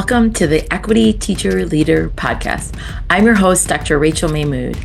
Welcome to the Equity Teacher Leader Podcast. I'm your host, Dr. Rachael Mahmood.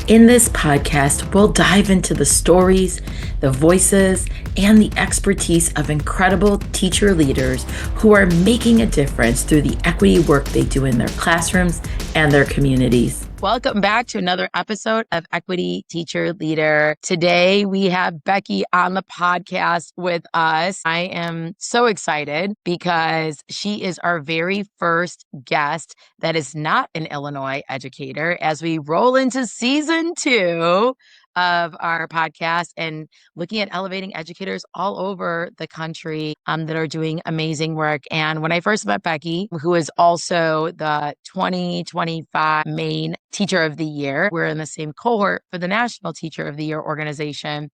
In this podcast, we'll dive into the stories, the voices, and the expertise of incredible teacher leaders who are making a difference through the equity work they do in their classrooms and their communities. Welcome back to another episode of Equity Teacher Leader. Today, we have Becky on the podcast with us. I am so excited because she is our very first guest that is not an Illinois educator as we roll into season 2 of our podcast and looking at elevating educators all over the country that are doing amazing work. And when I first met Becky, who is also the 2025 Maine Teacher of the Year, we're in the same cohort for the National Teacher of the Year organization.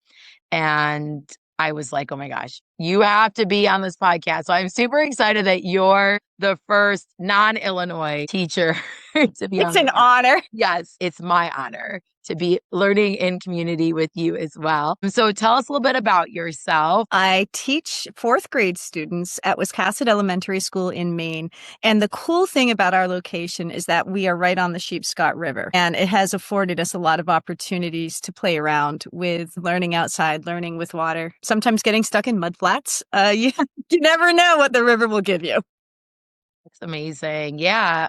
And I was like, oh my gosh, you have to be on this podcast. So I'm super excited that you're the first non-Illinois teacher to be on. It's an honor. Yes, it's my honor to be learning in community with you as well. So tell us a little bit about yourself. I teach 4th grade students at Wiscasset Elementary School in Maine. And the cool thing about our location is that we are right on the Sheepscot River. And it has afforded us a lot of opportunities to play around with learning outside, learning with water, sometimes getting stuck in mud flats. You never know what the river will give you. That's amazing. Yeah.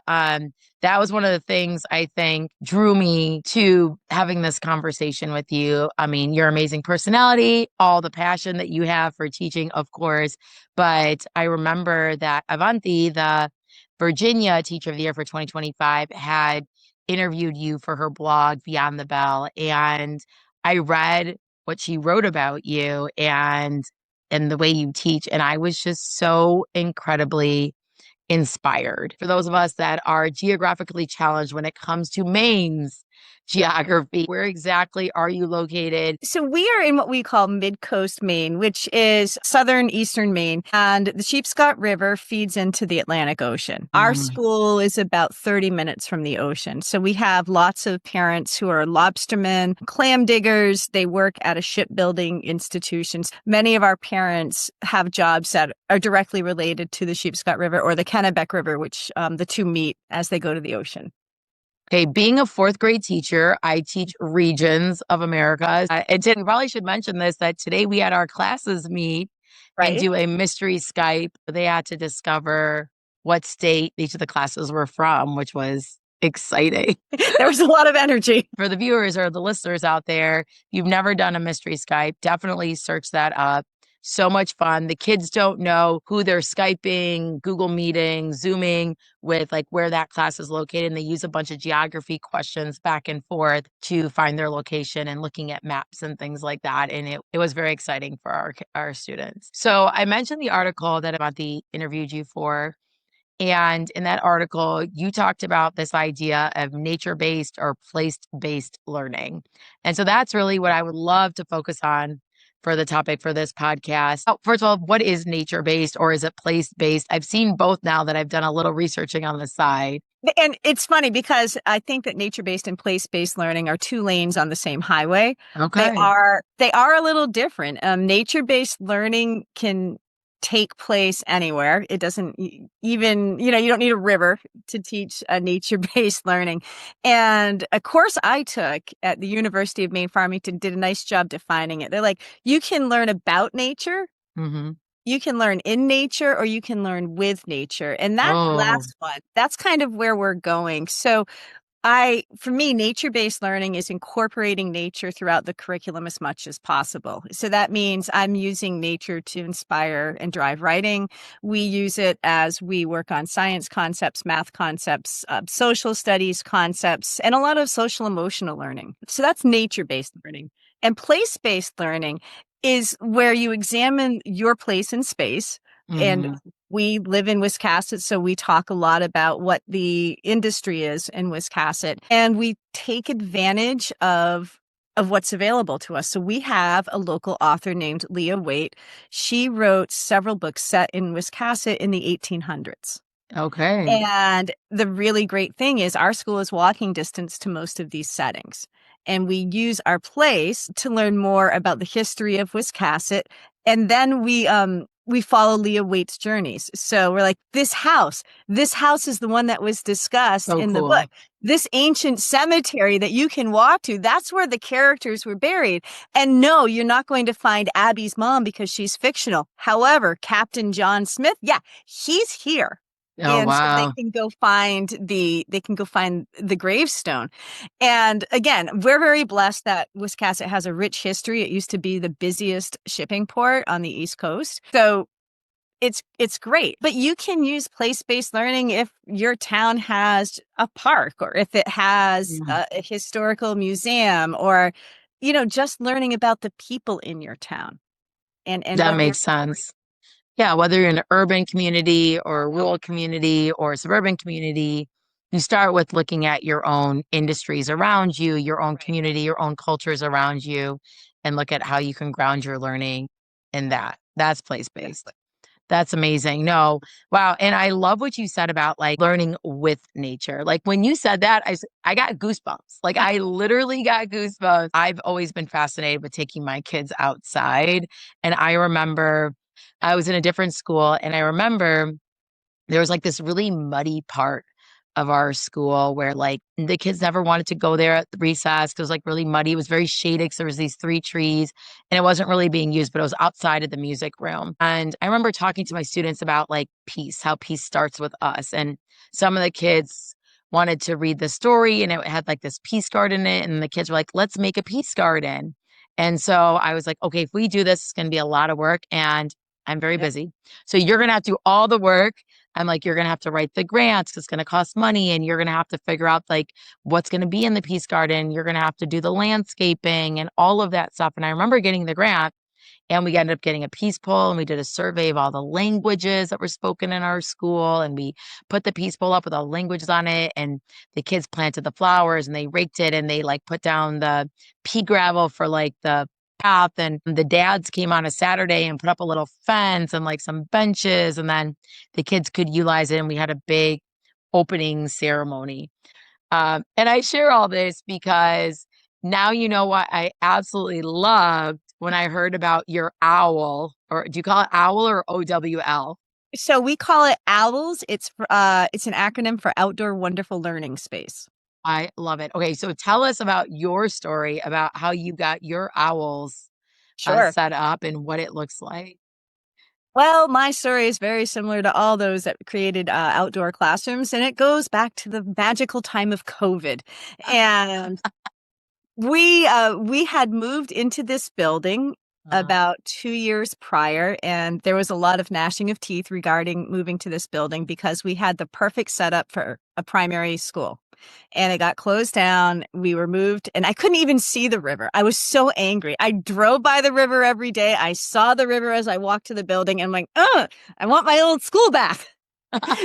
That was one of the things I think drew me to having this conversation with you. I mean, your amazing personality, all the passion that you have for teaching, of course. But I remember that Avanti, the Virginia Teacher of the Year for 2025, had interviewed you for her blog, Beyond the Bell. And I read what she wrote about you and the way you teach. And I was just so incredibly inspired. For those of us that are geographically challenged when it comes to Maine's geography, where exactly are you located? So we are in what we call mid-coast Maine, which is southern eastern Maine, and the Sheepscot River feeds into the Atlantic Ocean. Our school is about 30 minutes from the ocean. So we have lots of parents who are lobstermen, clam diggers. They work at a shipbuilding institutions. Many of our parents have jobs that are directly related to the Sheepscot River or the Kennebec River, which the two meet as they go to the ocean. Okay, being a 4th grade teacher, I teach regions of America. And we probably should mention this, that today we had our classes meet and do a mystery Skype. They had to discover what state each of the classes were from, which was exciting. There was a lot of energy. For the viewers or the listeners out there, if you've never done a mystery Skype, definitely search that up. So much fun. The kids don't know who they're Skyping, Google Meeting, Zooming with, like where that class is located. And they use a bunch of geography questions back and forth to find their location and looking at maps and things like that. And it was very exciting for our students. So I mentioned the article that Avanti interviewed you for. And in that article, you talked about this idea of nature-based or place-based learning. And so that's really what I would love to focus on for the topic for this podcast. First of all, what is nature-based or is it place-based? I've seen both now that I've done a little researching on the side. And it's funny because I think that nature-based and place-based learning are 2 lanes on the same highway. Okay. They are a little different. Nature-based learning can take place anywhere. It doesn't even, you don't need a river to teach a nature-based learning. And a course I took at the University of Maine Farmington did a nice job defining it. They're like, you can learn about nature, you can learn in nature, or you can learn with nature. And that last one, that's kind of where we're going. So for me, nature-based learning is incorporating nature throughout the curriculum as much as possible. So that means I'm using nature to inspire and drive writing. We use it as we work on science concepts, math concepts, social studies concepts, and a lot of social emotional learning. So that's nature-based learning. And place-based learning is where you examine your place in space. And we live in Wiscasset, so we talk a lot about what the industry is in Wiscasset, and we take advantage of what's available to us. So we have a local author named Leah Waite. She wrote several books set in Wiscasset in the 1800s. Okay. And the really great thing is our school is walking distance to most of these settings. And we use our place to learn more about the history of Wiscasset. And then we we follow Leah Waite's journeys. So we're like, this house is the one that was discussed So in the book. cool. This ancient cemetery that you can walk to, that's where the characters were buried. And no, you're not going to find Abby's mom because she's fictional. However, Captain John Smith, yeah, he's here. Oh, And so wow. they can go find the gravestone. And again, we're very blessed that Wiscasset has a rich history. It used to be the busiest shipping port on the East Coast. So it's great. But you can use place-based learning if your town has a park or if it has Yeah. a historical museum or, just learning about the people in your town and That what their makes sense. Yeah, whether you're in an urban community or a rural community or a suburban community, you start with looking at your own industries around you, your own community, your own cultures around you, and look at how you can ground your learning in that. That's place-based. That's amazing. No, wow. And I love what you said about like learning with nature. Like when you said that, I got goosebumps. Like I literally got goosebumps. I've always been fascinated with taking my kids outside. And I remember I was in a different school and I remember there was like this really muddy part of our school where like the kids never wanted to go there at the recess because it was like really muddy. It was very shady because there was these three trees and it wasn't really being used, but it was outside of the music room. And I remember talking to my students about like peace, how peace starts with us. And some of the kids wanted to read the story and it had like this peace garden in it. And the kids were like, let's make a peace garden. And so I was like, okay, if we do this, it's going to be a lot of work and I'm very Yep. busy. So you're going to have to do all the work. I'm like, you're going to have to write the grants because it's going to cost money and you're going to have to figure out like what's going to be in the peace garden. You're going to have to do the landscaping and all of that stuff. And I remember getting the grant and we ended up getting a peace poll and we did a survey of all the languages that were spoken in our school. And we put the peace poll up with all the languages on it. And the kids planted the flowers and they raked it and they like put down the pea gravel for like the path. And the dads came on a Saturday and put up a little fence and like some benches. And then the kids could utilize it. And we had a big opening ceremony. And I share all this because now you know what I absolutely loved when I heard about your owl, or do you call it owl or OWL? So we call it OWLS. It's an acronym for Outdoor Wonderful Learning Space. I love it. Okay, so tell us about your story about how you got your owls Sure. set up and what it looks like. Well, my story is very similar to all those that created outdoor classrooms, and it goes back to the magical time of COVID. And we had moved into this building Uh-huh. about 2 years prior, and there was a lot of gnashing of teeth regarding moving to this building because we had the perfect setup for a primary school. And it got closed down. We were moved, and I couldn't even see the river. I was so angry. I drove by the river every day. I saw the river as I walked to the building, and I'm like, I want my old school back.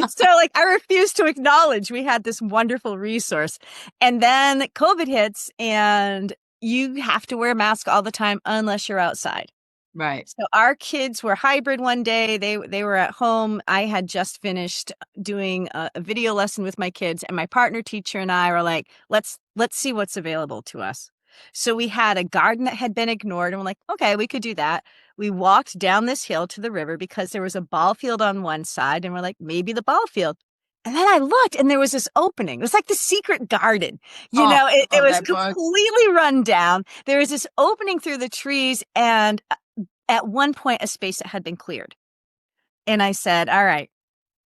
So, like, I refuse to acknowledge we had this wonderful resource. And then COVID hits, and you have to wear a mask all the time unless you're outside. Right. So our kids were hybrid one day. They were at home. I had just finished doing a video lesson with my kids, and my partner teacher and I were like, let's see what's available to us. So we had a garden that had been ignored, and we're like, okay, we could do that. We walked down this hill to the river because there was a ball field on one side, and we're like, maybe the ball field. And then I looked, and there was this opening. It was like the secret garden. Oh, I It love was that book. completely run down. There was this opening through the trees, and at one point a space that had been cleared. And I said, all right,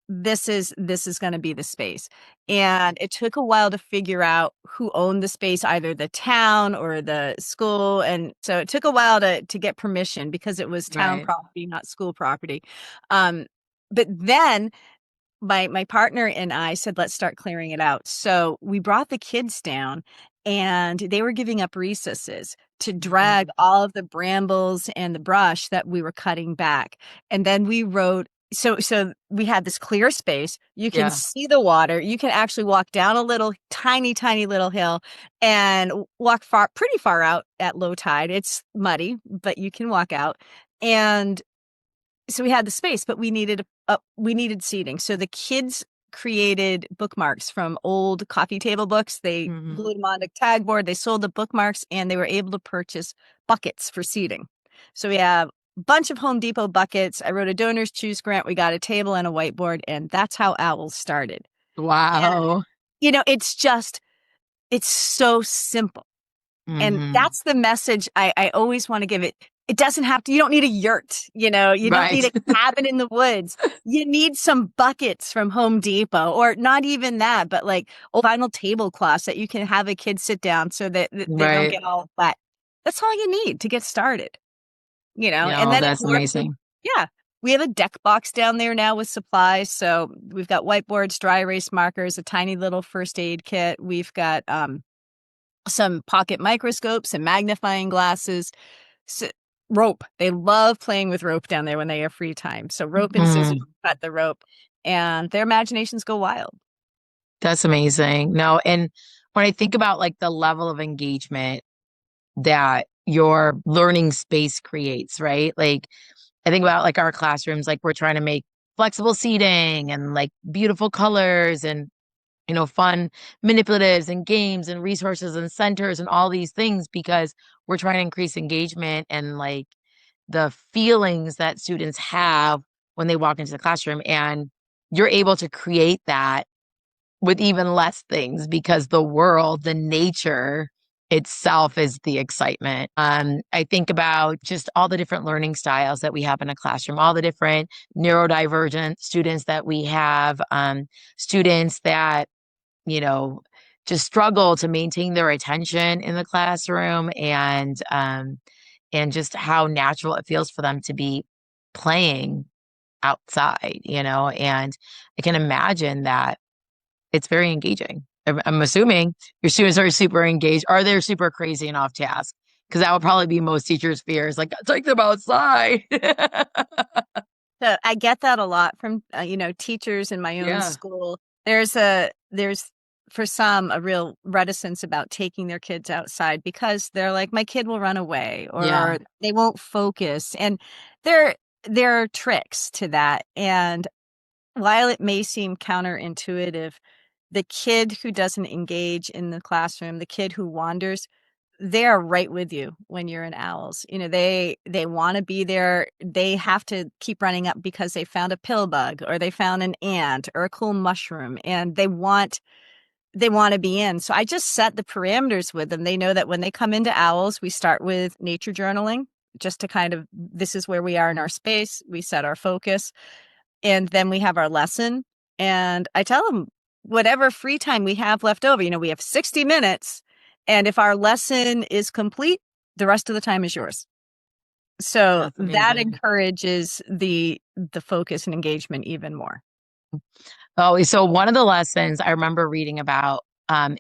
this is going to be the space. And it took a while to figure out who owned the space, either the town or the school. And so it took a while to get permission because it was town Right. property, not school property. But then my partner and I said, let's start clearing it out. So we brought the kids down and they were giving up recesses to drag Mhm. all of the brambles and the brush that we were cutting back. And then we wrote, so we had this clear space. You can Yeah. see the water. You can actually walk down a little tiny little hill and walk pretty far out at low tide. It's muddy, but you can walk out. And so we had the space, but we needed seating. So the kids created bookmarks from old coffee table books. They Hmm. glued them on a tag board. They sold the bookmarks, and they were able to purchase buckets for seating. So we have bunch of Home Depot buckets. I wrote a donors choose grant. We got a table and a whiteboard, and that's how Owls started. And, Wow. it's so simple. And Hmm. that's the message I always want to give it. It doesn't have to, you don't need a yurt, you don't need Right. a cabin in the woods. You need some buckets from Home Depot, or not even that, but like vinyl tablecloths that you can have a kid sit down so that they don't Right. get all wet. That's all you need to get started, and No, then it that's morphs. amazing. Yeah. We have a deck box down there now with supplies. So we've got whiteboards, dry erase markers, a tiny little first aid kit. We've got some pocket microscopes and magnifying glasses. So, rope. They love playing with rope down there when they have free time. So rope and scissors Mm, cut the rope, and their imaginations go wild. that's amazing. No, and when I think about like the level of engagement that your learning space creates, right? Like I think about like our classrooms, like we're trying to make flexible seating and like beautiful colors and fun manipulatives and games and resources and centers and all these things because we're trying to increase engagement and like the feelings that students have when they walk into the classroom. And you're able to create that with even less things because the world, the nature itself is the excitement. I think about just all the different learning styles that we have in a classroom, all the different neurodivergent students that we have, students that you know, just struggle to maintain their attention in the classroom and just how natural it feels for them to be playing outside, and I can imagine that it's very engaging. I'm assuming your students are super engaged. Are they super crazy and off task? Because that would probably be most teachers' fears, like take them outside. So I get that a lot from teachers in my own Yeah. school. There's for some a real reticence about taking their kids outside because they're like, my kid will run away Yeah. or they won't focus. And there there are tricks to that. And while it may seem counterintuitive, the kid who doesn't engage in the classroom, the kid who wanders, they are right with you when you're in Owls. They want to be there. They have to keep running up because they found a pill bug or they found an ant or a cool mushroom, and they want to be in. So I just set the parameters with them. They know that when they come into Owls, we start with nature journaling, just to kind of, this is where we are in our space. We set our focus, and then we have our lesson. And I tell them, whatever free time we have left over, we have 60 minutes. And if our lesson is complete, the rest of the time is yours. So That's that amazing. encourages the focus and engagement even more. Oh, so one of the lessons I remember reading about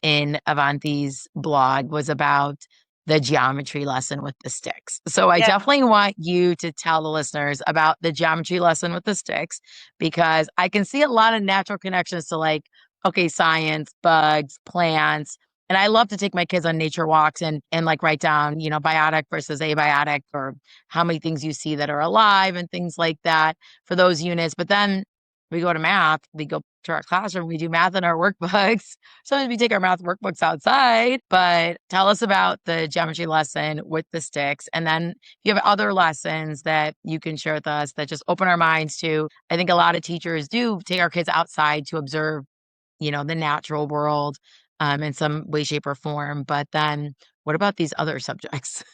in Avanti's blog was about the geometry lesson with the sticks. So I Yeah. definitely want you to tell the listeners about the geometry lesson with the sticks because I can see a lot of natural connections to like, okay, science, bugs, plants. And I love to take my kids on nature walks and like write down, biotic versus abiotic or how many things you see that are alive and things like that for those units. But then we go to math, we go to our classroom, we do math in our workbooks. Sometimes we take our math workbooks outside, but tell us about the geometry lesson with the sticks. And then you have other lessons that you can share with us that just open our minds to, I think a lot of teachers do take our kids outside to observe, the natural world in some way, shape, or form. But then what about these other subjects?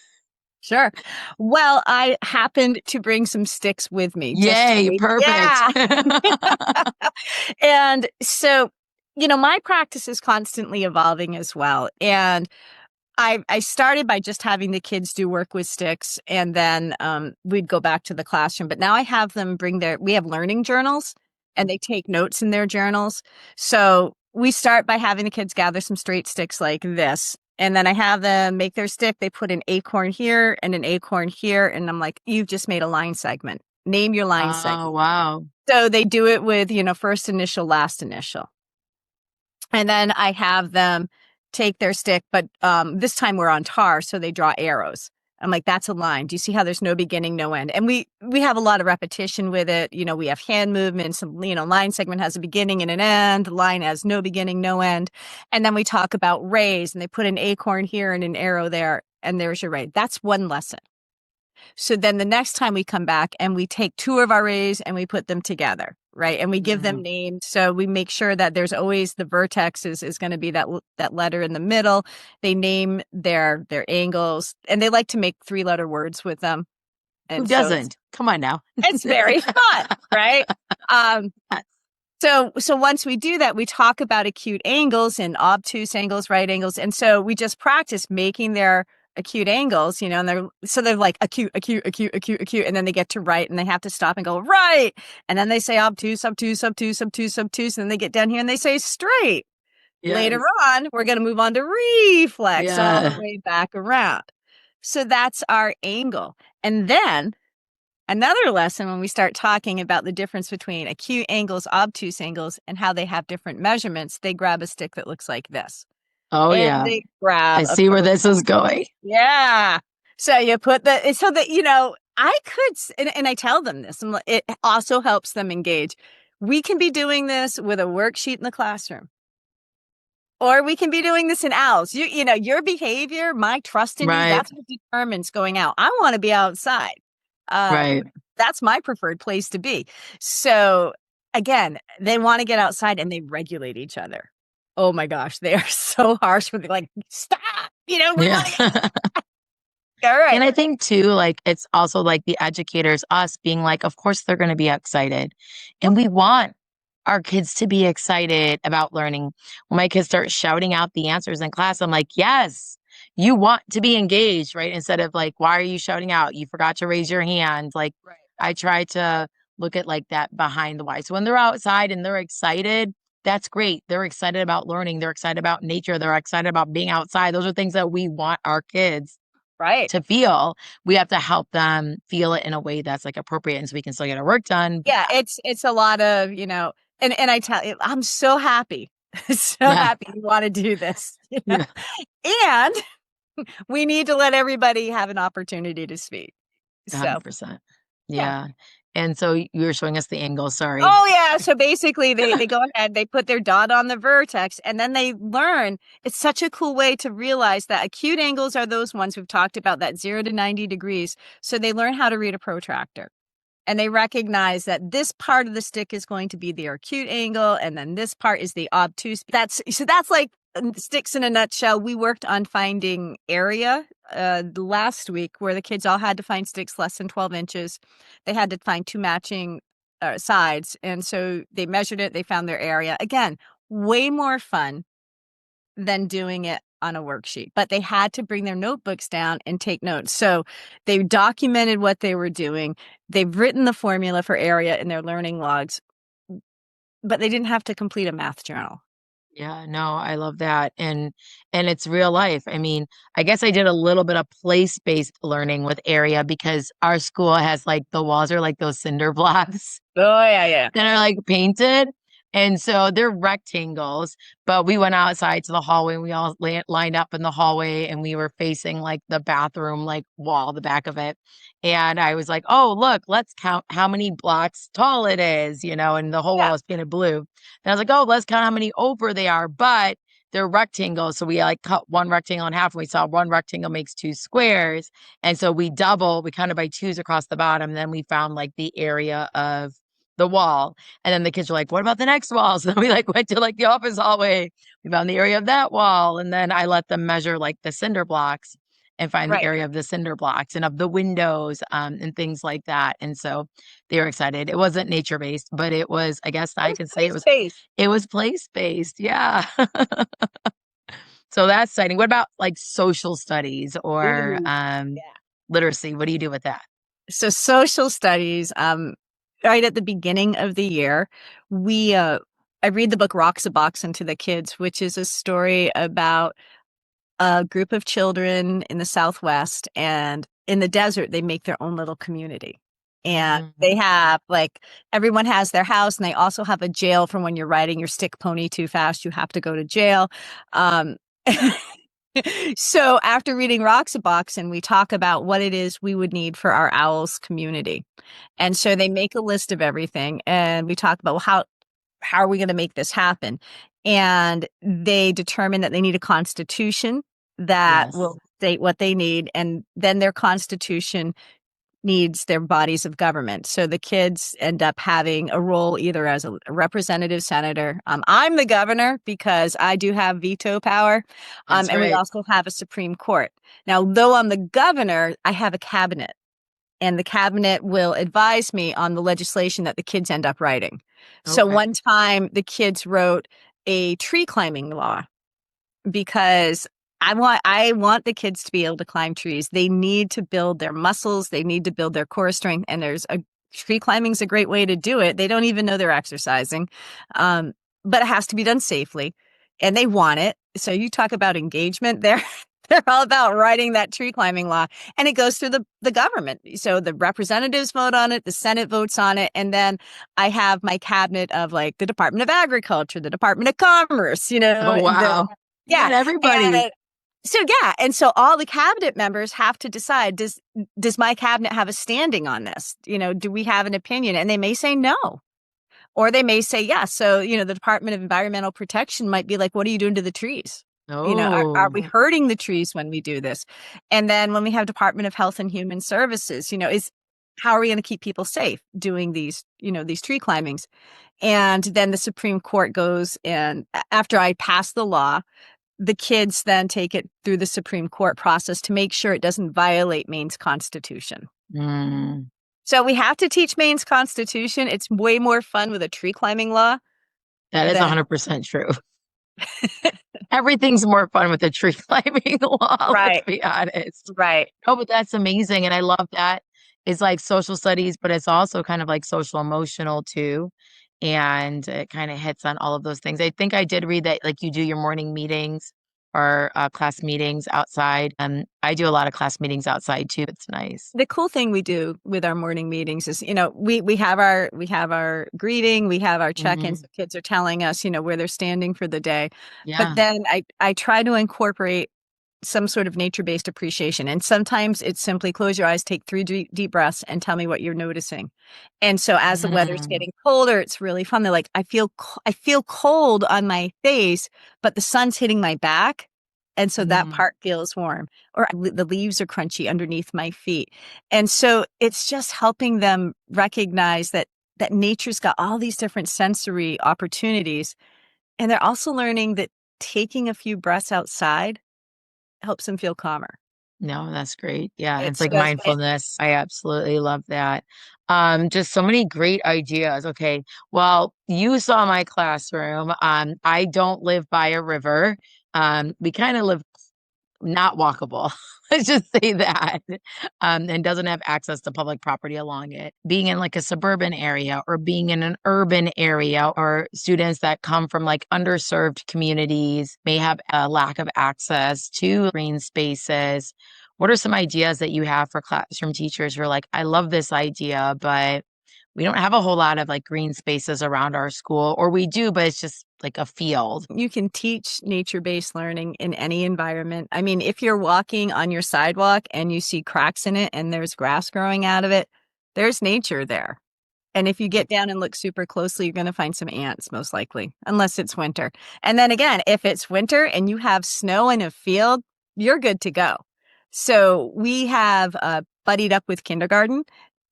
Sure. Well, I happened to bring some sticks with me just to Yay, make, perfect. yeah. And so, my practice is constantly evolving as well. And I started by just having the kids do work with sticks, and then we'd go back to the classroom. But now I have them we have learning journals, and they take notes in their journals. So we start by having the kids gather some straight sticks like this. And then I have them make their stick. They put an acorn here and an acorn here. And I'm like, you've just made a line segment. Name your line Oh, segment. wow. So they do it with, first initial, last initial. And then I have them take their stick, but this time we're on tar, so they draw arrows. I'm like, that's a line. Do you see how there's no beginning, no end? And we have a lot of repetition with it. We have hand movements. Line segment has a beginning and an end. Line has no beginning, no end. And then we talk about rays, and they put an acorn here and an arrow there, and there's your ray. That's one lesson. So then the next time we come back and we take two of our rays and we put them together, right? And we give them names. So we make sure that there's always the vertex is going to be that letter in the middle. They name their angles, and they like to make 3-letter words with them. And who doesn't? Come on now. It's very fun, right? So once we do that, we talk about acute angles and obtuse angles, right angles. And so we just practice making their acute angles, and they're like acute, acute, acute, acute, acute. And then they get to right and they have to stop and go right. And then they say obtuse, obtuse, obtuse, obtuse, obtuse. And then they get down here and they say straight. Yes. Later on, we're going to move on to reflex all the way back around. So that's our angle. And then another lesson when we start talking about the difference between acute angles, obtuse angles, and how they have different measurements, they grab a stick that looks like this. Oh, and yeah. They grab I see where this is going. Yeah. So you put so that, I could, and I tell them this, and it also helps them engage. We can be doing this with a worksheet in the classroom. Or we can be doing this in owls. Your behavior, my trust in you, that's what determines going out. I want to be outside. Right. That's my preferred place to be. So again, they want to get outside and they regulate each other. Oh my gosh, they are so harsh when they're like, stop, we want to get all right. And I think too, like, it's also like the educators, us being like, of course they're going to be excited. And we want our kids to be excited about learning. When my kids start shouting out the answers in class, I'm like, yes, you want to be engaged, right? Instead of like, why are you shouting out? You forgot to raise your hand. Like, I try to look at like that behind the why. So when they're outside and they're excited, that's great. They're excited about learning. They're excited about nature. They're excited about being outside. Those are things that we want our kids to feel. We have to help them feel it in a way that's like appropriate, and so we can still get our work done. Yeah, it's a lot of, and I tell you, I'm so happy. Happy you want to do this. And we need to let everybody have an opportunity to speak. 100%. Yeah. And so you were showing us the angle. Sorry. Oh, yeah. So basically, they go ahead, they put their dot on the vertex, and then they learn. It's such a cool way to realize that acute angles are those ones we've talked about, that 0 to 90 degrees. So they learn how to read a protractor. And they recognize that this part of the stick is going to be the acute angle, and then this part is the obtuse. That's like sticks in a nutshell. We worked on finding area last week where the kids all had to find sticks less than 12 inches. They had to find 2 matching sides. And so they measured it. They found their area. Again, way more fun than doing it on a worksheet, but they had to bring their notebooks down and take notes. So they documented what they were doing. They've written the formula for area in their learning logs, but they didn't have to complete a math journal. Yeah, no, I love that. And it's real life. I mean, I guess I did a little bit of place-based learning with area because our school has like the walls are like those cinder blocks. Oh, yeah. That are like painted. And so they're rectangles, but we went outside to the hallway and we all lined up in the hallway and we were facing like the bathroom, like wall, the back of it. And I was like, oh, look, let's count how many blocks tall it is, and the whole wall is painted blue. And I was like, oh, let's count how many over they are, but they're rectangles. So we like cut one rectangle in half and we saw one rectangle makes 2 squares. And so we counted by 2s across the bottom. Then we found like the area of the wall. And then the kids were like, what about the next wall? So then we like went to like the office hallway. We found the area of that wall. And then I let them measure like the cinder blocks and find the area of the cinder blocks and of the windows and things like that. And so they were excited. It wasn't nature-based, but it was, I guess I can say it was place-based. Yeah. So that's exciting. What about like social studies or literacy? What do you do with that? So social studies, right at the beginning of the year, I read the book Rocks a Boxin' to the kids, which is a story about a group of children in the Southwest, and in the desert, they make their own little community. And they have everyone has their house, and they also have a jail for when you're riding your stick pony too fast, you have to go to jail. So after reading Rocks a Boxin', we talk about what it is we would need for our owls community. And so they make a list of everything, and we talk about, well, how are we going to make this happen? And they determine that they need a constitution that will state what they need. And then their constitution needs their bodies of government. So the kids end up having a role either as a representative senator. I'm the governor because I do have veto power. That's And we right. also have a Supreme Court. Now, though I'm the governor, I have a cabinet, and the cabinet will advise me on the legislation that the kids end up writing. So Okay. one time the kids wrote a tree climbing law because I want the kids to be able to climb trees. They need to build their muscles, they need to build their core strength, and tree climbing is a great way to do it. They don't even know they're exercising. But it has to be done safely, and they want it. So you talk about engagement there. They're all about writing that tree climbing law, and it goes through the government. So the representatives vote on it, the Senate votes on it, and then I have my cabinet of like the Department of Agriculture, the Department of Commerce, Oh, wow. You yeah. got everybody. And so all the cabinet members have to decide, does my cabinet have a standing on this? Do we have an opinion? And they may say no, or they may say yes. So, the Department of Environmental Protection might be like, what are you doing to the trees? Are we Oh, hurting the trees when we do this? And then when we have Department of Health and Human Services, how are we going to keep people safe doing these tree climbings? And then the Supreme Court goes, and after I pass the law, the kids then take it through the Supreme Court process to make sure it doesn't violate Maine's Constitution. mm, So we have to teach Maine's Constitution. It's way more fun with a tree climbing law that is than 100% true. Everything's more fun with a tree climbing law, let's right, be honest. right. Oh, but that's amazing. And I love that. It's like social studies, but it's also kind of like social emotional too. And it kind of hits on all of those things. I think I did read that like you do your morning meetings or class meetings outside. I do a lot of class meetings outside too. It's nice. The cool thing we do with our morning meetings is, we have our greeting, we have our check-ins. Hmm. The kids are telling us, where they're standing for the day. But Yeah. then I try to incorporate some sort of nature-based appreciation. And sometimes it's simply close your eyes, take three deep breaths, and tell me what you're noticing. And so as the weather's Mm, getting colder, it's really fun. They're like, I feel cold on my face, but the sun's hitting my back. And so that mm. part feels warm. Or the leaves are crunchy underneath my feet. And so it's just helping them recognize that nature's got all these different sensory opportunities. And they're also learning that taking a few breaths outside helps them feel calmer. No, that's great. Yeah, it's It's like just mindfulness. I absolutely love that. Just so many great ideas. Okay. Well, you saw my classroom. I don't live by a river. We kind of live not walkable. Let's just say that. And doesn't have access to public property along it. Being in like a suburban area or being in an urban area, or students that come from like underserved communities may have a lack of access to green spaces. What are some ideas that you have for classroom teachers who are like, I love this idea, but we don't have a whole lot of like green spaces around our school, or we do, but it's just like a field. you can teach nature-based learning in any environment. I mean, if you're walking on your sidewalk and you see cracks in it and there's grass growing out of it, there's nature there. And if you get down and look super closely, you're going to find some ants, most likely, unless it's winter. And then again, if it's winter and you have snow in a field, you're good to go. So we have buddied up with kindergarten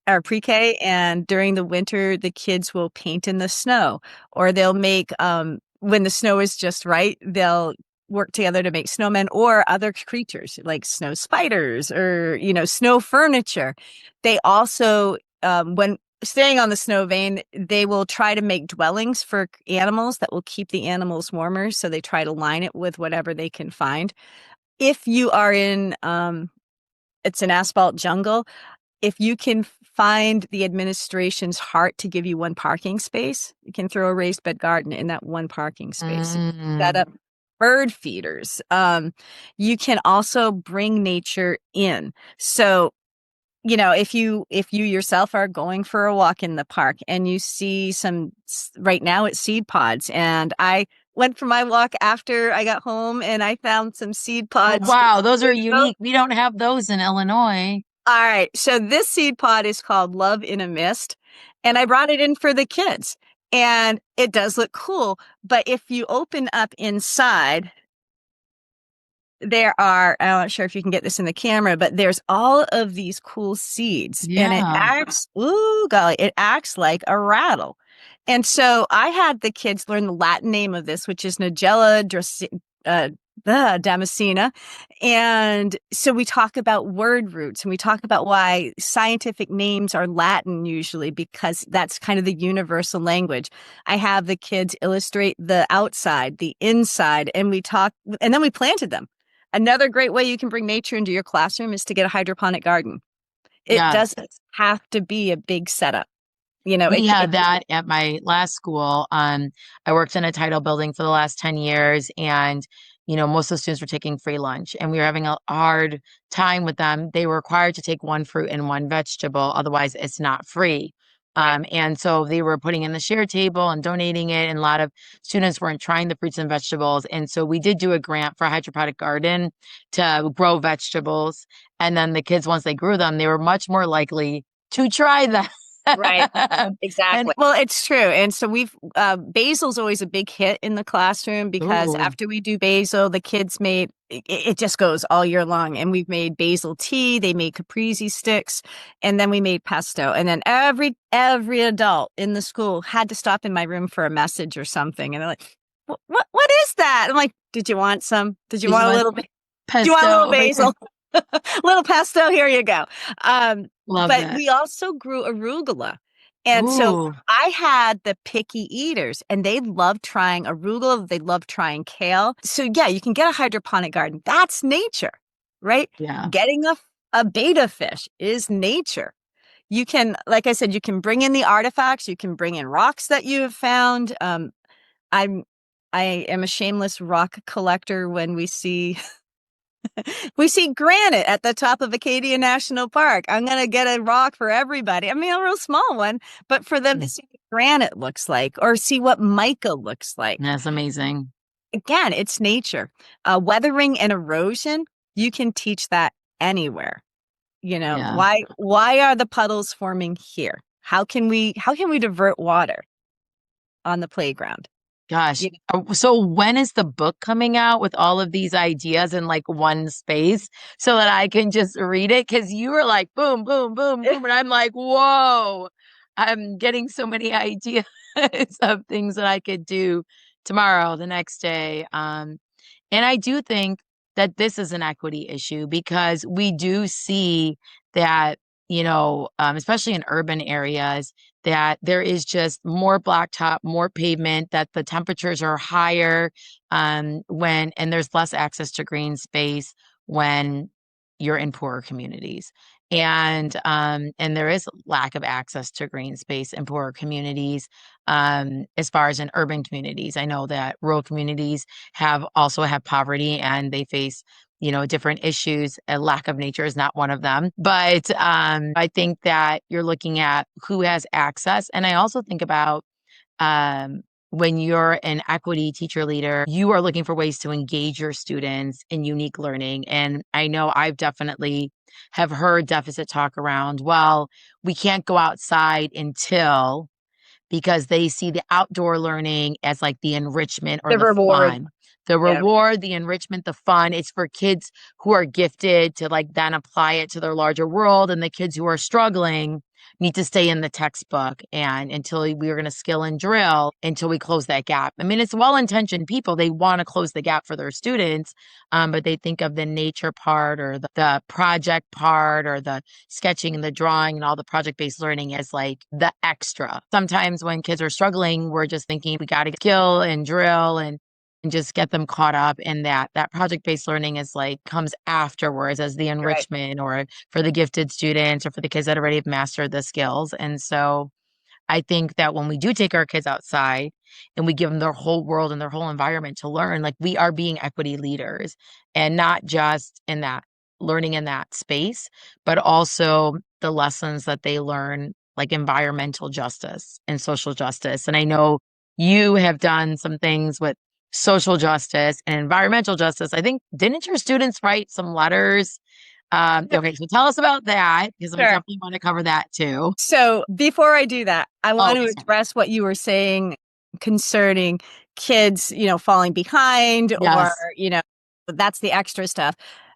or pre-K, and during the winter, the kids will paint in the snow, or they'll make, when the snow is just right, they'll work together to make snowmen or other creatures like snow spiders or, snow furniture. They also, when staying on the snow vein, they will try to make dwellings for animals that will keep the animals warmer. So they try to line it with whatever they can find. If you are in, it's an asphalt jungle, if you can find the administration's heart to give you one parking space, you can throw a raised bed garden in that one parking space. Set Mm, up bird feeders. You can also bring nature in. So, if you yourself are going for a walk in the park and you see right now it's seed pods, and I went for my walk after I got home and I found some seed oh, pods. wow, those are unique. We don't have those in Illinois. All right. So this seed pod is called Love in a Mist, and I brought it in for the kids, and it does look cool. But if you open up inside, there are, I'm not sure if you can get this in the camera, but there's all of these cool seeds and it Yeah. acts, ooh, golly, it acts like a rattle. And so I had the kids learn the Latin name of this, which is uh, Damascena. And so we talk about word roots and we talk about why scientific names are Latin usually, because that's kind of the universal language. I have the kids illustrate the outside, the inside, and and then we planted them. Another great way you can bring nature into your classroom is to get a hydroponic garden. It Yes. doesn't have to be a big setup. We had that at my last school. I worked in a title building for the last 10 years, and most of the students were taking free lunch, and we were having a hard time with them. They were required to take one fruit and one vegetable, otherwise it's not free. Right. And so they were putting in the share table and donating it, and a lot of students weren't trying the fruits and vegetables. And so we did do a grant for a hydroponic garden to grow vegetables. And then the kids, once they grew them, they were much more likely to try them. Right. And Exactly. Well, it's true. And so basil's always a big hit in the classroom because ooh, after we do basil, the kids it just goes all year long. And we've made basil tea, they made caprese sticks, and then we made pesto. And then every adult in the school had to stop in my room for a message or something. And they're like, what is that? I'm like, did you want some? Did you did you want a want little bit? Do you want a pesto little over here? basil? Little pesto, here you go. Love But that. we also grew arugula. And so Ooh, I had the picky eaters and they love trying arugula. They love trying kale. So yeah, you can get a hydroponic garden. That's nature, right? yeah. Getting a betta fish is nature. You can, like I said, you can bring in the artifacts. You can bring in rocks that you have found. I'm, I am a shameless rock collector when we see granite at the top of Acadia National Park. I'm going to get a rock for everybody. I mean, a real small one, but for them to Mm, see what granite looks like or see what mica looks like. that's amazing. Again, it's nature. Weathering and erosion, you can teach that anywhere. Yeah. Why are the puddles forming here? How can we divert water on the playground? Gosh. So when is the book coming out with all of these ideas in like one space so that I can just read it? Because you were like, boom, boom, boom, boom. And I'm like, whoa, I'm getting so many ideas of things that I could do tomorrow, the next day. And I do think that this is an equity issue because we do see that, especially in urban areas, that there is just more blacktop, more pavement, that the temperatures are higher and there's less access to green space when you're in poorer communities. And there is lack of access to green space in poorer communities as far as in urban communities. I know that rural communities have poverty and they face different issues. A lack of nature is not one of them, but I think that you're looking at who has access. And I also think about um, when you're an equity teacher leader, you are looking for ways to engage your students in unique learning. And I know I've definitely have heard deficit talk around, well, we can't go outside until, because they see the outdoor learning as like the enrichment or The the reward. fun. The Yeah. reward, the enrichment, the fun. It's for kids who are gifted to like then apply it to their larger world. And the kids who are struggling need to stay in the textbook and until we are going to skill and drill until we close that gap. I mean, it's well-intentioned people. They want to close the gap for their students, but they think of the nature part or the project part or the sketching and the drawing and all the project-based learning as like the extra. Sometimes when kids are struggling, we're just thinking we got to skill and drill and just get them caught up in that project-based learning is like comes afterwards as the Right. enrichment or for the gifted students or for the kids that already have mastered the skills. And so I think that when we do take our kids outside and we give them their whole world and their whole environment to learn, like we are being equity leaders and not just in that learning in that space, but also the lessons that they learn, like environmental justice and social justice. And I know you have done some things with social justice and environmental justice. I think, didn't your students write some letters? Okay, so tell us about that because we Sure. definitely want to cover that too. So before I do that, I Oh, want to okay, sorry. address what you were saying concerning kids, falling behind or, Yes. That's the extra stuff.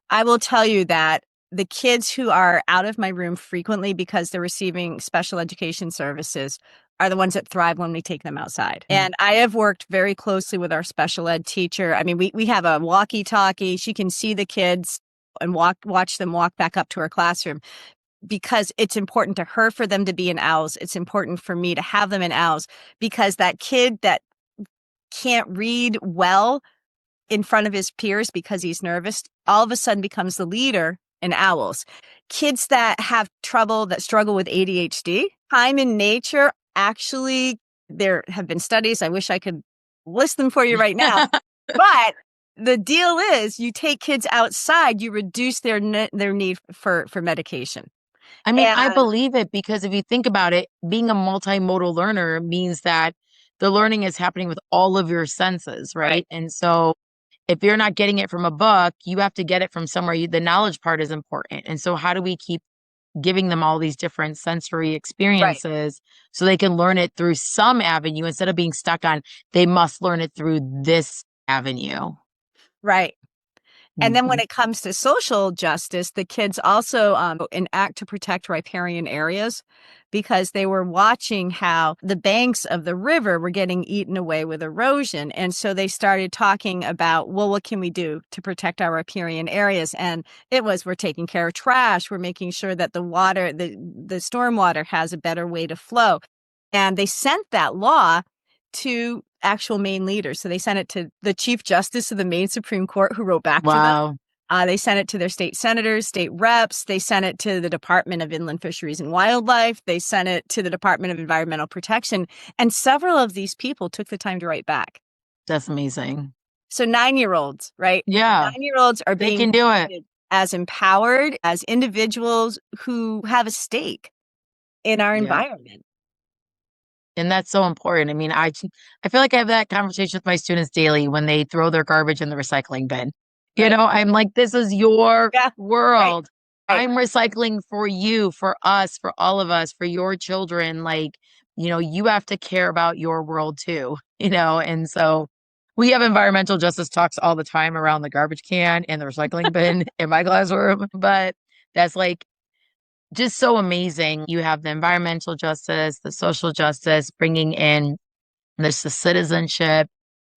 I will tell you that the kids who are out of my room frequently because they're receiving special education services are the ones that thrive when we take them outside. And I have worked very closely with our special ed teacher. I mean, we have a walkie-talkie. She can see the kids and watch them walk back up to her classroom because it's important to her for them to be in owls. It's important for me to have them in owls because that kid that can't read well in front of his peers because he's nervous, all of a sudden becomes the leader in owls. Kids that have trouble, that struggle with ADHD, time in nature, actually, there have been studies. I wish I could list them for you right now. But the deal is you take kids outside, you reduce their need for medication. I mean, I And believe it because if you think about it, being a multimodal learner means that the learning is happening with all of your senses, right? And so if you're not getting it from a book, you have to get it from somewhere. The knowledge part is important. And so how do we keep giving them all these different sensory right, experiences so they can learn it through some avenue instead of being stuck on they must learn it through this avenue? right. And then when Mhm. it comes to social justice, the kids also enact to protect riparian areas because they were watching how the banks of the river were getting eaten away with erosion. And so they started talking about, well, what can we do to protect our riparian areas? And it was, we're taking care of trash. We're making sure that the water, the stormwater has a better way to flow. And they sent that law to actual Maine leaders. So they sent it to the Chief Justice of the Maine Supreme Court, who wrote back to them. Wow. They sent it to their state senators, state reps. They sent it to the Department of Inland Fisheries and Wildlife. They sent it to the Department of Environmental Protection. And several of these people took the time to write back. That's amazing. So 9-year-olds, right? Yeah, 9-year-olds are they being can do it. treated as empowered, as individuals who have a stake in our Yeah. environment. And that's so important. I mean, I feel like I have that conversation with my students daily when they throw their garbage in the recycling bin. Right. I'm like, this is your Yeah. Right. world. Right. I'm recycling for you, for us, for all of us, for your children. Like, you have to care about your world too, and so we have environmental justice talks all the time around the garbage can and the recycling bin in my classroom. But that's like just so amazing. You have the environmental justice, the social justice, bringing in there's the citizenship,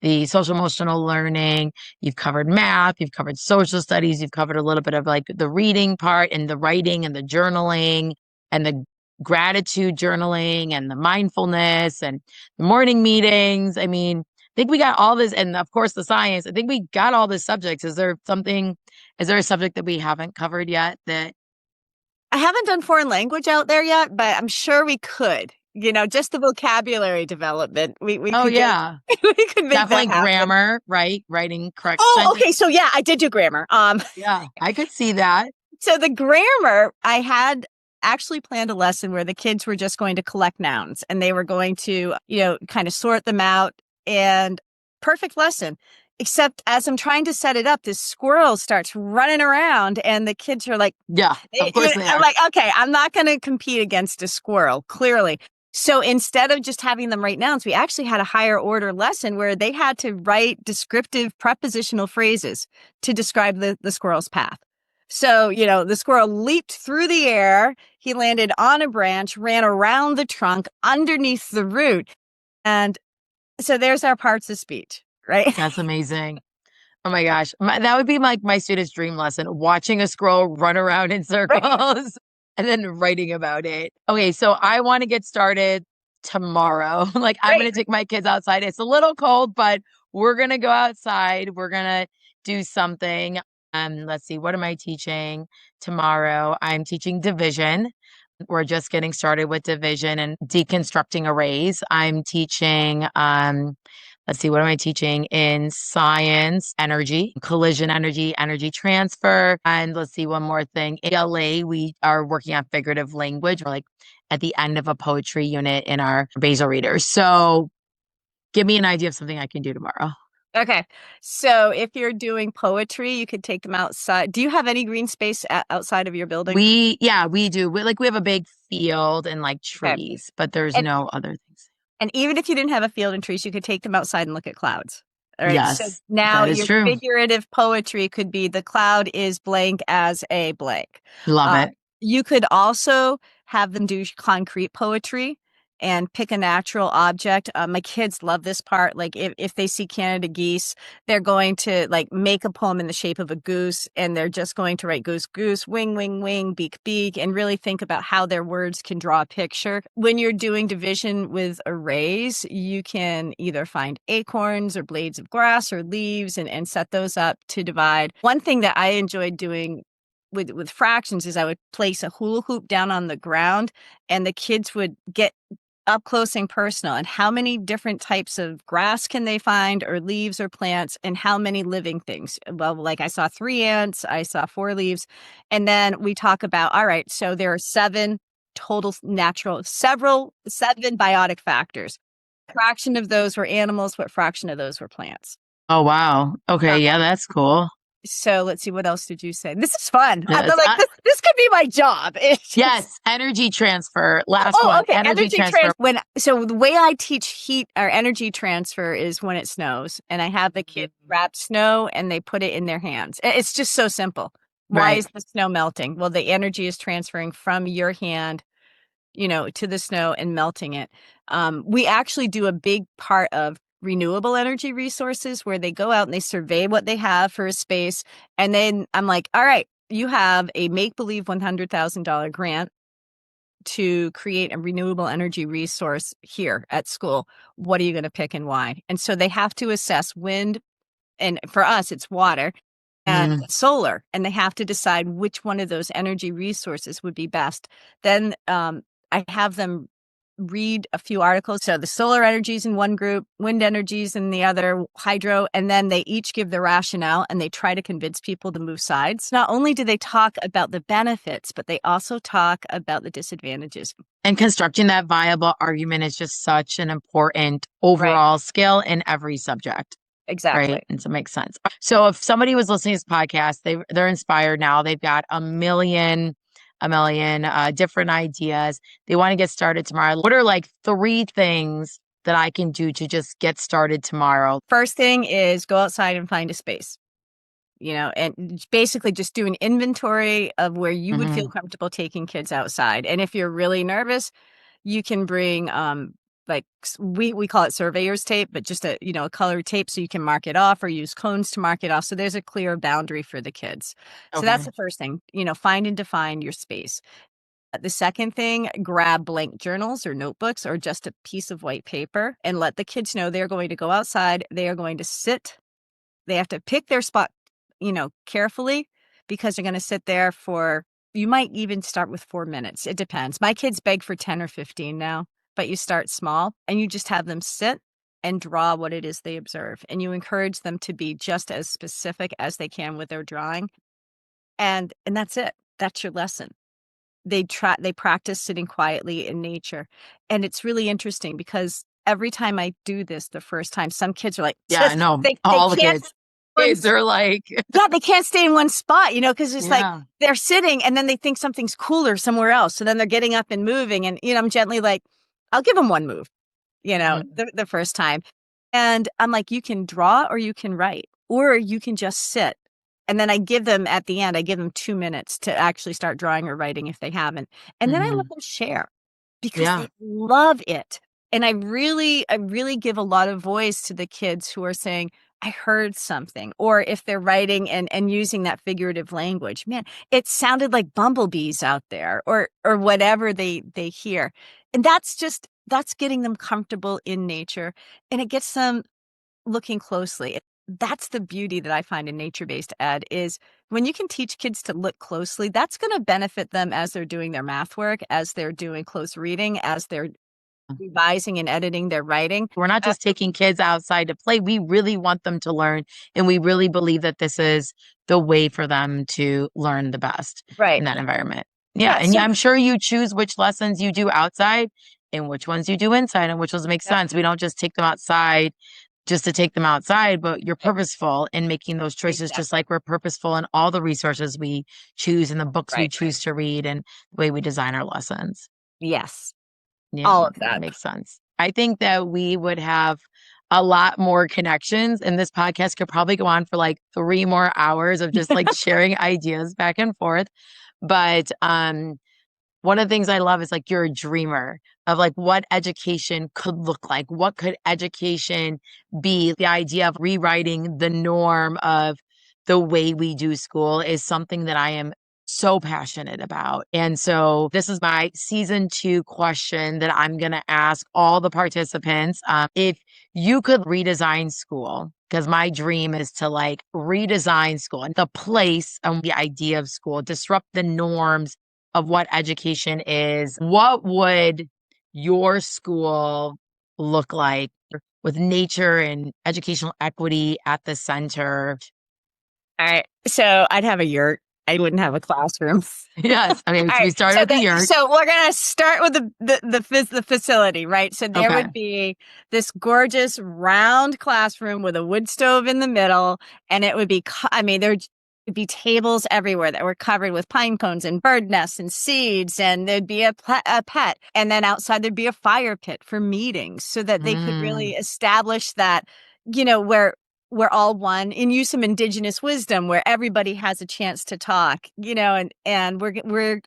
the social emotional learning. You've covered math, you've covered social studies, you've covered a little bit of like the reading part and the writing and the journaling and the gratitude journaling and the mindfulness and the morning meetings. I mean, I think we got all this, and of course the science. I think we got all the subjects. Is there a subject that we haven't covered yet that I haven't done foreign language out there yet, but I'm sure we could. Just the vocabulary development. We oh could get yeah, we could make that definitely happen. grammar, right? Writing correct Oh, sentence. okay. So yeah, I did do grammar. Yeah, I could see that. So the grammar, I had actually planned a lesson where the kids were just going to collect nouns and they were going to, kind of sort them out and perfect lesson. Except as I'm trying to set it up, this squirrel starts running around and the kids are like, Yeah, of course they I'm are. like, okay, I'm not going to compete against a squirrel, clearly. So instead of just having them write nouns, we actually had a higher order lesson where they had to write descriptive prepositional phrases to describe the squirrel's path. So, the squirrel leaped through the air. He landed on a branch, ran around the trunk underneath the root. And so there's our parts of speech, right? That's amazing. Oh my gosh. That would be like my student's dream lesson, watching a squirrel run around in Right. circles and then writing about it. Okay, so I want to get started tomorrow. Like I'm going Great. to take my kids outside. It's a little cold, but we're going to go outside. We're going to do something. Let's see, what am I teaching tomorrow? I'm teaching division. We're just getting started with division and deconstructing arrays. I'm teaching let's see, what am I teaching in science? Energy, collision energy, energy transfer. And let's see, one more thing. In ELA, we are working on figurative language. We're like at the end of a poetry unit in our basal readers. So give me an idea of something I can do tomorrow. Okay. So if you're doing poetry, you could take them outside. Do you have any green space outside of your building? Yeah, we do. We have a big field and like Okay. trees, but there's And, no other things. and even if you didn't have a field and trees, you could take them outside and look at clouds. All right. So Yes, now that is your true. figurative poetry could be the cloud is blank as a blank. Love Uh, it. you could also have them do concrete poetry and pick a natural object. My kids love this part. Like if they see Canada geese, they're going to like make a poem in the shape of a goose, and they're just going to write goose, goose, wing, wing, wing, beak, beak, and really think about how their words can draw a picture. When you're doing division with arrays, you can either find acorns or blades of grass or leaves and set those up to divide. One thing that I enjoyed doing with fractions is I would place a hula hoop down on the ground, and the kids would get up close and personal, and how many different types of grass can they find, or leaves or plants, and how many living things. Well, like I saw 3 ants, I saw 4 leaves. And then we talk about, all right, so there are 7 total natural, several 7 biotic factors. Fraction of those were animals, what fraction of those were plants? Oh, wow. Okay. Yeah, that's cool. So let's see, what else did you say? This is fun. I'm Yes. like, this could be my job. It's just, Yes. Energy transfer. Last oh, one. okay. Energy Energy transfer. so the way I teach heat or energy transfer is when it snows, and I have the kid wrap snow and they put it in their hands. It's just so simple. Why Right. is the snow melting? Well, the energy is transferring from your hand, to the snow and melting it. We actually do a big part of renewable energy resources where they go out and they survey what they have for a space. And then I'm like, all right, you have a make believe $100,000 grant to create a renewable energy resource here at school. What are you going to pick and why? And so they have to assess wind, and for us, it's water and Mm. solar, and they have to decide which one of those energy resources would be best. Then I have them read a few articles. So the solar energies in one group, wind energies in the other, hydro, and then they each give the rationale and they try to convince people to move sides. Not only do they talk about the benefits, but they also talk about the disadvantages. And constructing that viable argument is just such an important Right. overall skill in every subject. Exactly. Right. And so it makes sense. So if somebody was listening to this podcast, they're inspired now. They've got a million different ideas. They want to get started tomorrow. What are like 3 things that I can do to just get started tomorrow? First thing is go outside and find a space, and basically just do an inventory of where you would feel Hmm. comfortable taking kids outside. And if you're really nervous, you can bring like we call it surveyor's tape, but just a colored tape so you can mark it off, or use cones to mark it off. So there's a clear boundary for the kids. So that's Okay. the first thing, find and define your space. The second thing, grab blank journals or notebooks or just a piece of white paper and let the kids know they're going to go outside. They are going to sit. They have to pick their spot, carefully, because they're going to sit there for, you might even start with 4 minutes. It depends. My kids beg for 10 or 15 now, but you start small and you just have them sit and draw what it is they observe. And you encourage them to be just as specific as they can with their drawing. And that's it. That's your lesson. They practice sitting quietly in nature. And it's really interesting because every time I do this the first time, some kids are like, Yeah, I know. they All the can't kids. Kids are like, yeah, they can't stay in one spot, because it's like yeah. they're sitting and then they think something's cooler somewhere else. So then they're getting up and moving. And, I'm gently like, I'll give them one move, Mhm. the first time. And I'm like, you can draw or you can write, or you can just sit. And then I give them at the end, I give them 2 minutes to actually start drawing or writing if they haven't. And then I let Mhm. them share because Yeah. they love it. And I really give a lot of voice to the kids who are saying, I heard something, or if they're writing and using that figurative language, man, it sounded like bumblebees out there, or whatever they hear. And that's getting them comfortable in nature, and it gets them looking closely. That's the beauty that I find in nature-based ed is when you can teach kids to look closely, that's going to benefit them as they're doing their math work, as they're doing close reading, as they're revising and editing their writing. We're not just taking kids outside to play. We really want them to learn. And we really believe that this is the way for them to learn the best in Right. that environment. Yeah. Yeah. And So I'm sure you choose which lessons you do outside and which ones you do inside and which ones make Yep. sense. We don't just take them outside just to take them outside, but you're purposeful in making those choices, Exactly. just like we're purposeful in all the resources we choose and the books we Right. choose to read and the way we design our lessons. Yes. Yeah, All of that that. makes sense. I think that we would have a lot more connections. And this podcast could probably go on for like 3 more hours of just like sharing ideas back and forth. But one of the things I love is like you're a dreamer of like what education could look like. What could education be? The idea of rewriting the norm of the way we do school is something that I am so passionate about. And so this is my season 2 question that I'm going to ask all the participants. If you could redesign school, because my dream is to like redesign school and the place and the idea of school, disrupt the norms of what education is, what would your school look like with nature and educational equity at the center? All right. So I'd have a yurt. I wouldn't have a classroom. Yes. I mean, we started with the yurt. So we're going to start with the facility, right? So there would be this gorgeous round classroom with a wood stove in the middle. And it would be, there'd be tables everywhere that were covered with pine cones and bird nests and seeds. And there'd be a pet. And then outside there'd be a fire pit for meetings so that they could really establish that, where we're all one, and use some indigenous wisdom where everybody has a chance to talk, and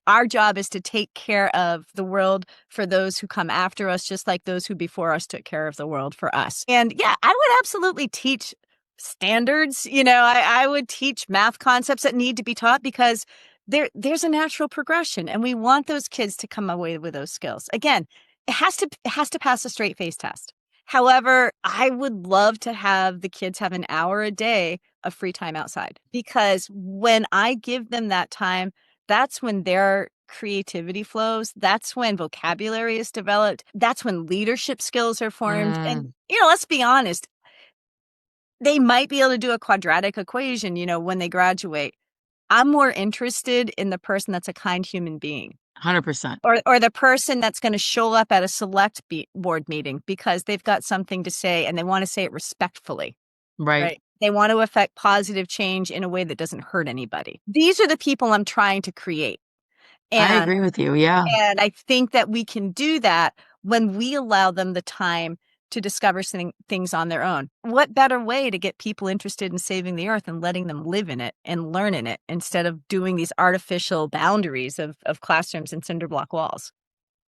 our job is to take care of the world for those who come after us, just like those who before us took care of the world for us. And yeah, I would absolutely teach standards. I would teach math concepts that need to be taught because there's a natural progression, and we want those kids to come away with those skills. Again, it has to pass a straight face test. However, I would love to have the kids have an hour a day of free time outside, because when I give them that time, that's when their creativity flows. That's when vocabulary is developed. That's when leadership skills are formed. And, let's be honest, they might be able to do a quadratic equation, when they graduate. I'm more interested in the person that's a kind human being. 100%. Or the person that's going to show up at a select board meeting because they've got something to say and they want to say it respectfully. Right. They want to affect positive change in a way that doesn't hurt anybody. These are the people I'm trying to create. And I agree with you. Yeah. And I think that we can do that when we allow them the time to discover things on their own. What better way to get people interested in saving the earth and letting them live in it and learn in it instead of doing these artificial boundaries of classrooms and cinder block walls?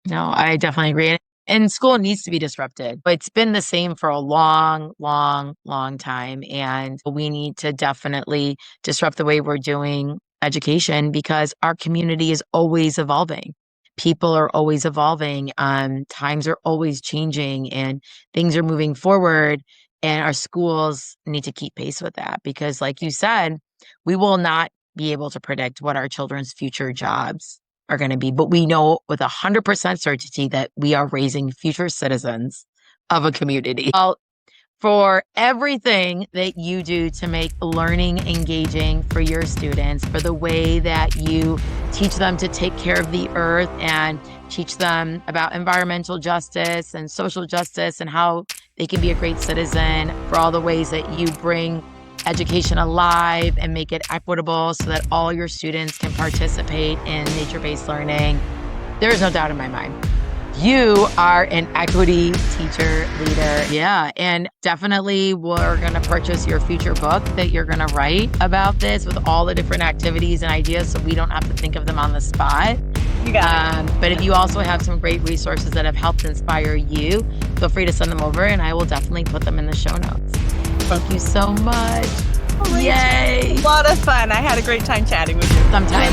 No, I definitely agree. And school needs to be disrupted. It's been the same for a long, long, long time. And we need to definitely disrupt the way we're doing education because our community is always evolving. People are always evolving. Times are always changing and things are moving forward. And our schools need to keep pace with that because, like you said, we will not be able to predict what our children's future jobs are going to be. But we know with 100% certainty that we are raising future citizens of a community. Well, for everything that you do to make learning engaging for your students, for the way that you teach them to take care of the earth and teach them about environmental justice and social justice and how they can be a great citizen, for all the ways that you bring education alive and make it equitable so that all your students can participate in nature-based learning. There is no doubt in my mind. You are an equity teacher leader. Yeah. And definitely we're going to purchase your future book that you're going to write about this with all the different activities and ideas so we don't have to think of them on the spot. You got it. But if you also have some great resources that have helped inspire you, feel free to send them over and I will definitely put them in the show notes. Thank you so much. Oh, Yay. A lot of fun. I had a great time chatting with you. Sometime.